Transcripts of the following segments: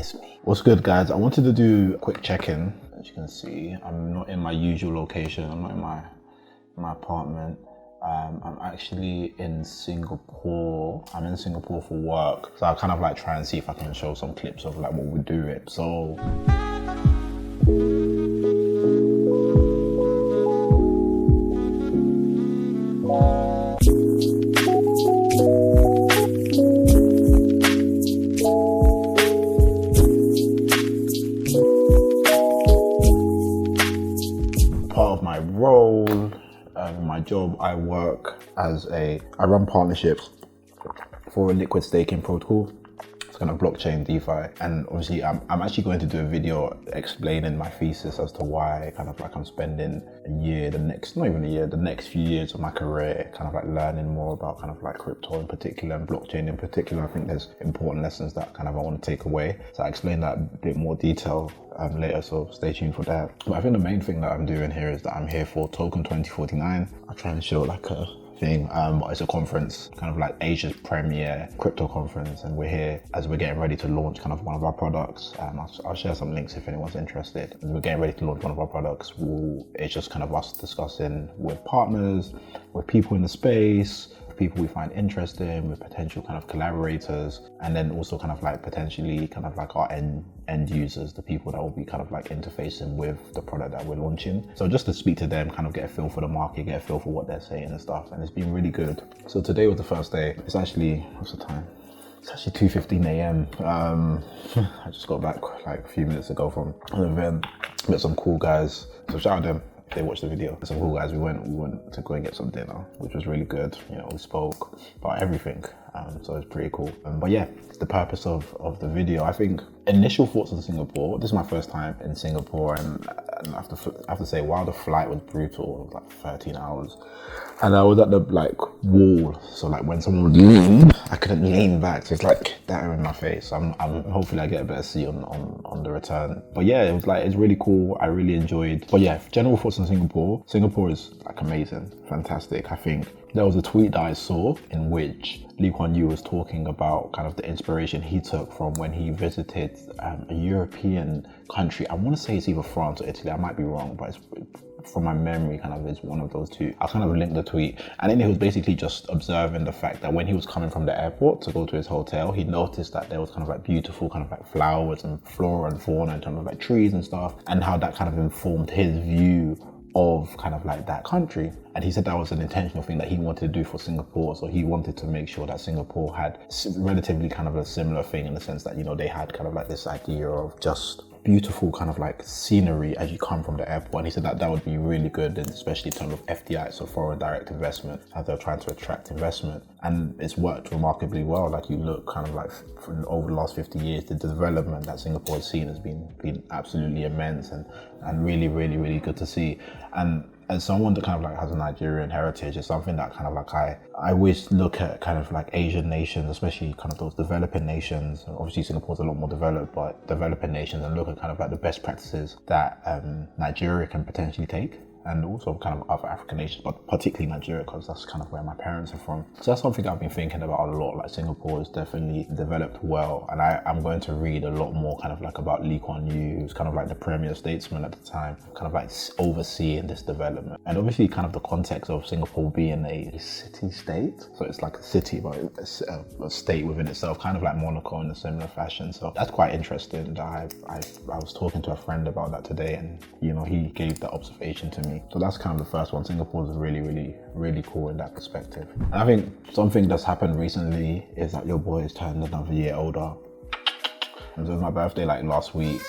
It's me. What's good, guys? I wanted to do a quick check-in. As you can see, I'm not in my usual location. I'm not in my apartment. I'm actually in Singapore. I'm in Singapore for work. So I kind of like try and see if I can show some clips of like what we're doing. So part of my role, my job, I run partnerships for a liquid staking protocol. It's kind of blockchain DeFi, and obviously I'm actually going to do a video explaining my thesis as to why kind of like I'm spending the next few years of my career kind of like learning more about kind of like crypto in particular and blockchain in particular. I think there's important lessons that kind of I want to take away. So I explain that in a bit more detail later, so stay tuned for that. But I think the main thing that I'm doing here is that I'm here for Token 2049. I'll try and show like a thing, but it's a conference, kind of like Asia's premier crypto conference, and we're here as we're getting ready to launch kind of one of our products. I'll share some links if anyone's interested. As we're getting ready to launch one of our products, it's just kind of us discussing with partners, with people in the space, people we find interesting, with potential kind of collaborators, and then also kind of like potentially kind of like our end users, the people that will be kind of like interfacing with the product that we're launching. So just to speak to them, kind of get a feel for the market, get a feel for what they're saying and stuff, and it's been really good. So today was the first day. It's actually, what's the time? It's actually 2:15 a.m. I just got back like a few minutes ago from an event, met some cool guys, so shout out to them. They watched the video. Some cool guys. We went to go and get some dinner, which was really good. You know, we spoke about everything, so it's pretty cool. But yeah, the purpose of the video, I think, initial thoughts on Singapore. This is my first time in Singapore, and I have to say, while the flight was brutal, it was like 13 hours, and I was at the like wall, so like when someone would lean, I couldn't lean back, so it's like that in my face. I'm hopefully I get a better seat on the return. But yeah, it's really cool. I really enjoyed. But yeah, general thoughts on Singapore. Singapore is like amazing, fantastic. I think there was a tweet that I saw in which Kwan Yew was talking about kind of the inspiration he took from when he visited a European country. I want to say it's either France or Italy. I might be wrong, but from my memory, kind of is one of those two. I'll kind of link the tweet. And then he was basically just observing the fact that when he was coming from the airport to go to his hotel, he noticed that there was kind of like beautiful kind of like flowers and flora and fauna in terms of like trees and stuff, and how that kind of informed his view of kind of like that country. And he said that was an intentional thing that he wanted to do for Singapore. So he wanted to make sure that Singapore had relatively kind of a similar thing, in the sense that, you know, they had kind of like this idea of just beautiful kind of like scenery as you come from the airport. And he said that that would be really good, and especially in terms of FDI, so foreign direct investment, as they're trying to attract investment. And it's worked remarkably well. Like, you look kind of like over the last 50 years, the development that Singapore has seen has been absolutely immense, and really, really, really good to see. And as someone that kind of like has a Nigerian heritage, it's something that kind of like I always look at kind of like Asian nations, especially kind of those developing nations. Obviously Singapore's a lot more developed, but developing nations, and look at kind of like the best practices that Nigeria can potentially take, and also kind of other African nations, but particularly Nigeria, because that's kind of where my parents are from. So that's something I've been thinking about a lot. Like, Singapore is definitely developed well, and I'm going to read a lot more kind of like about Kwan Yew, who's kind of like the premier statesman at the time, kind of like overseeing this development. And obviously kind of the context of Singapore being a city-state, so it's like a city, but it's a state within itself, kind of like Monaco in a similar fashion. So that's quite interesting. I was talking to a friend about that today, and you know, he gave that observation to me. So that's kind of the first one. Singapore is really, really, really cool in that perspective. And I think something that's happened recently is that your boy has turned another year older. It was my birthday like last week.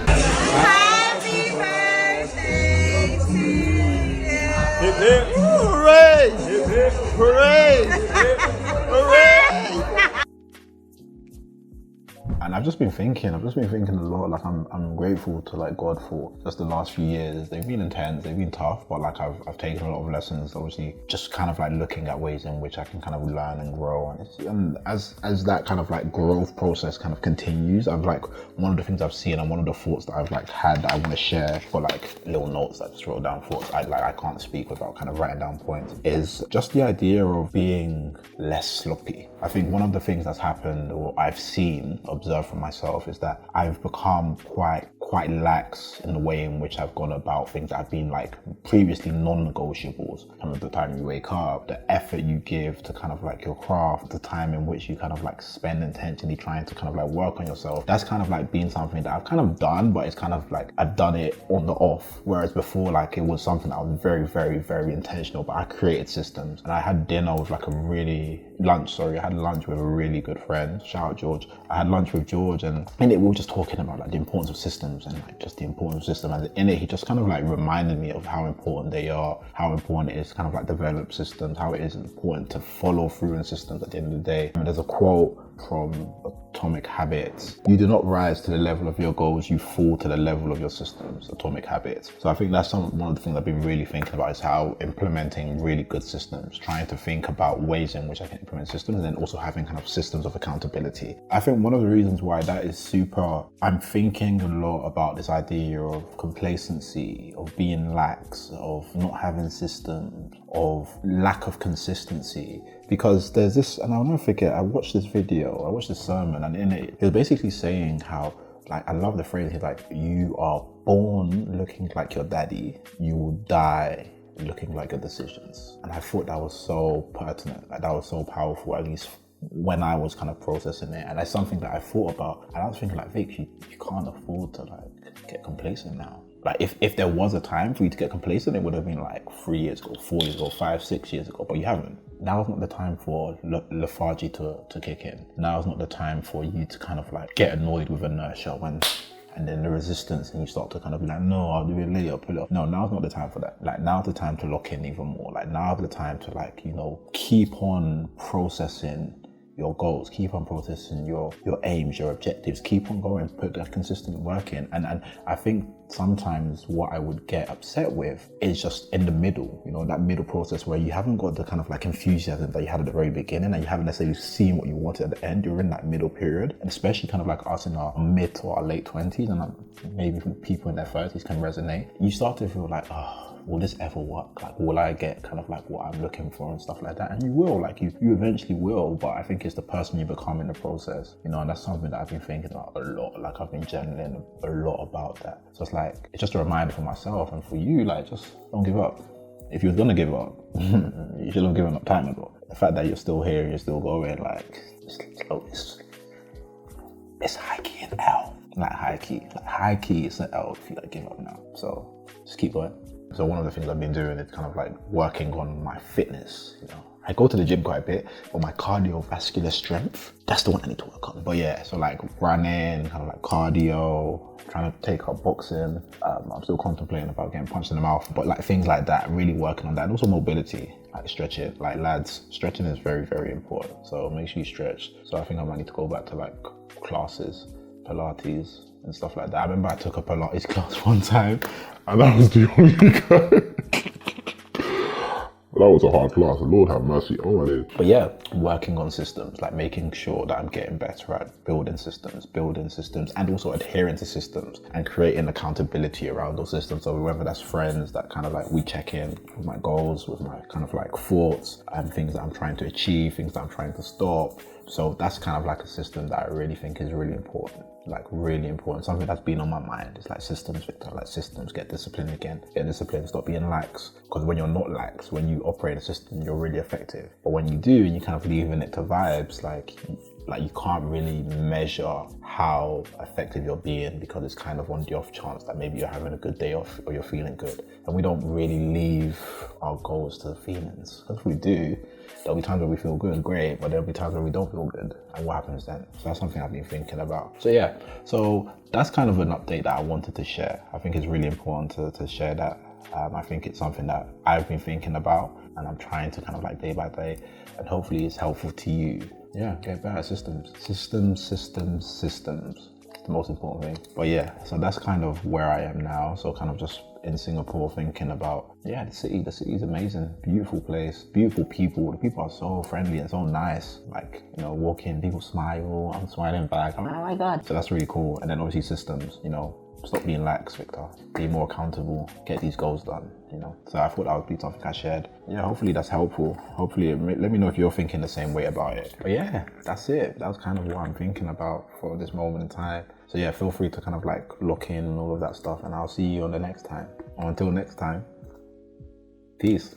Happy birthday to you. Hip hip. Hooray! Hip hip. Hooray! Hooray! And I've just been thinking a lot. Like, I'm grateful to like God for just the last few years. They've been intense, they've been tough, but like I've taken a lot of lessons. Obviously, just kind of like looking at ways in which I can kind of learn and grow. And as that kind of like growth process kind of continues, I've like, one of the things I've seen and one of the thoughts that I've like had that I want to share, for like little notes that I just wrote down, thoughts I can't speak without kind of writing down points, is just the idea of being less sloppy. I think one of the things that's happened, or I've seen, observed for myself is that I've become quite lax in the way in which I've gone about things that have been like previously non-negotiables. Kind of the time you wake up, the effort you give to kind of like your craft, the time in which you kind of like spend intentionally trying to kind of like work on yourself. That's kind of like been something that I've kind of done, but it's kind of like I've done it on the off. Whereas before, like it was something that was very, very, very intentional, but I created systems. And I had dinner with like I had lunch with a really good friend. Shout out George. I had lunch with George, and in it we were just talking about like the importance of systems and like just the importance of systems. And in it he just kind of like reminded me of how important they are, how important it is to kind of like develop systems, how it is important to follow through in systems at the end of the day. And there's a quote from Atomic Habits: you do not rise to the level of your goals, you fall to the level of your systems. Atomic Habits. So I think that's one of the things I've been really thinking about, is how implementing really good systems, trying to think about ways in which I can implement systems, and then also having kind of systems of accountability. I think one of the reasons why that is I'm thinking a lot about this idea of complacency, of being lax, of not having systems, of lack of consistency. Because there's this, and I'll never forget, I watched this sermon, and in it, he was basically saying how, like, I love the phrase, he's like, you are born looking like your daddy, you will die looking like your decisions. And I thought that was so pertinent, like that was so powerful, at least when I was kind of processing it. And that's something that I thought about, and I was thinking like, Vic, you can't afford to like get complacent now. Like if there was a time for you to get complacent, it would have been like 3 years ago, 4 years ago, 5, 6 years ago, but you haven't. Now is not the time for lethargy to kick in. Now is not the time for you to kind of like get annoyed with inertia and then the resistance, and you start to kind of be like, no, I'll do it later, I'll pull it off. No, now's not the time for that. Like now's the time to lock in even more. Like now's the time to like, you know, keep on processing your goals, keep on processing your aims, your objectives, keep on going, put that consistent work in. And I think sometimes what I would get upset with is just in the middle, you know, that middle process where you haven't got the kind of like enthusiasm that you had at the very beginning, and you haven't necessarily seen what you wanted at the end. You're in that middle period, and especially kind of like us in our mid or our late 20s, and maybe people in their 30s can resonate. You start to feel like, oh, will this ever work? Like, will I get kind of like what I'm looking for and stuff like that? And you will, like you eventually will, but I think it's the person you become in the process, you know, and that's something that I've been thinking about a lot. Like I've been journaling a lot about that. So it's like, it's just a reminder for myself and for you, like just don't give up. If you were gonna give up, you should have given up time ago. The fact that you're still here and you're still going, like, it's high key an L. Not high key. Like high key, it's an L if you like give up now. So just keep going. So one of the things I've been doing is kind of like working on my fitness, you know. I go to the gym quite a bit, but my cardiovascular strength, that's the one I need to work on. But yeah, so like running, kind of like cardio, trying to take up boxing. I'm still contemplating about getting punched in the mouth, but like things like that, really working on that. And also mobility, like stretching. Like lads, stretching is very, very important. So make sure you stretch. So I think I might need to go back to like classes, Pilates and stuff like that. I remember I took a Pilates class one time, and that was the only guy. That was a hard class, Lord have mercy on it. But yeah, working on systems, like making sure that I'm getting better at building systems, and also adhering to systems and creating accountability around those systems. So whether that's friends that kind of like we check in with my goals, with my kind of like thoughts and things that I'm trying to achieve, things that I'm trying to stop. So that's kind of like a system that I really think is really important. Like really important, something that's been on my mind. It's like systems, Victor, like systems, get discipline again. Get discipline, stop being lax. Because when you're not lax, when you operate a system, you're really effective. But when you do, and you kind of leaving it to vibes, like you can't really measure how effective you're being, because it's kind of on the off chance that maybe you're having a good day off or you're feeling good. And we don't really leave our goals to the feelings. Because if we do, there'll be times where we feel good, great, but there'll be times where we don't feel good. And what happens then? So that's something I've been thinking about. So yeah, so that's kind of an update that I wanted to share. I think it's really important to share that. I think it's something that I've been thinking about, and I'm trying to kind of like day by day, and hopefully it's helpful to you. Yeah, get better at systems. Systems. The most important thing. But yeah, so that's kind of where I am now. So kind of just in Singapore thinking about, yeah, the city is amazing, beautiful place, beautiful people. The people are so friendly and so nice. Like, you know, walk in, people smile, I'm smiling back. Oh my God. So that's really cool. And then obviously systems, you know, stop being lax, Victor. Be more accountable. Get these goals done. You know. So I thought that would be something I shared. Yeah. Hopefully that's helpful. Hopefully, let me know if you're thinking the same way about it. But yeah, that's it. That was kind of what I'm thinking about for this moment in time. So yeah, feel free to kind of like look in and all of that stuff, and I'll see you on the next time. Or until next time, peace.